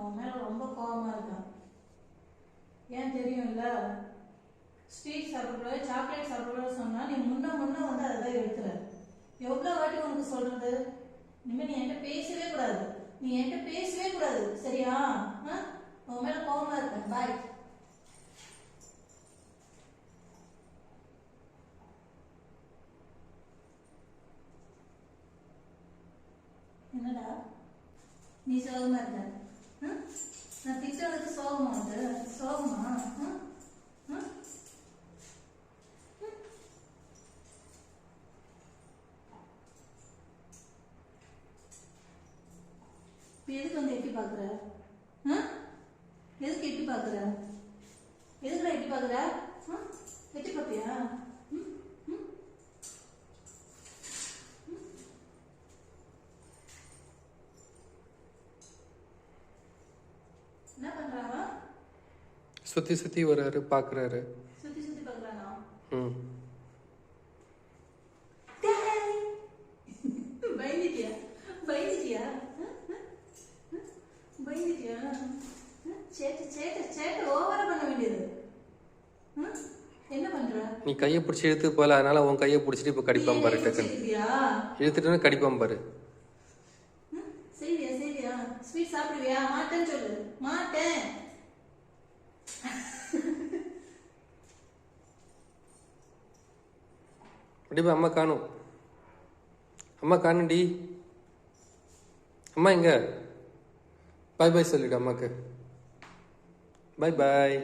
அவன் மேல ரொம்ப கோவமா இருக்கான். ஏன் தெரியும்ல, ஸ்வீட் சாப்பிடக்கூடாது சாக்லேட் சாப்பிடக்கூடாது சொன்னா நீ முன்ன முன்ன வந்து அதான் எடுக்கிற. எவ்வளவு வாட்டி உனக்கு சொல்றது? இனிமே நீ என்கிட்ட பேசவே கூடாது, நீ என்கிட்ட பேசவே கூடாது, சரியா? அவன் மேல கோவமா இருக்கேன். பாய். என்னடா நீ சோகமா இருக்க? நான் திட்டத்துக்கு சோகமா வந்து சோகமா? எதுக்கு வந்து எட்டி பாக்குற? எதுக்கு எட்டி பாக்குற? எதுக்குடா எட்டி பாக்குற? எட்டி பாப்பியா? என்ன பண்றாங்க? சுத்தி சுத்தி வராரு, பாக்குறாரு. சுத்தி சுத்தி பாக்குறானா? பயந்துட்டியா? பயந்துட்டியா? பயந்துட்டியா? சேட்டை சேட்டை சேட்டை ஓவரா பண்ண வேண்டியது. என்ன பண்ற? நீ கையை பிடிச்சி இழுத்து போல, அதனால உன் கையை பிடிச்சிட்டு இப்ப கடிப்பான் பாரு. டக்குன்னு இழுத்துட்டு கடிப்பான் பாரு. சரியா சரியா? ஸ்வீட் சாப்பிடுவியா? மாட்டேன்னு சொல்லு. மாட்டேன். அப்படியே அம்மா காணும். அம்மா காணுண்டி. அம்மா எங்க? பாய் பாய் சொல்லிடு அம்மாக்கு. பாய் பாய்.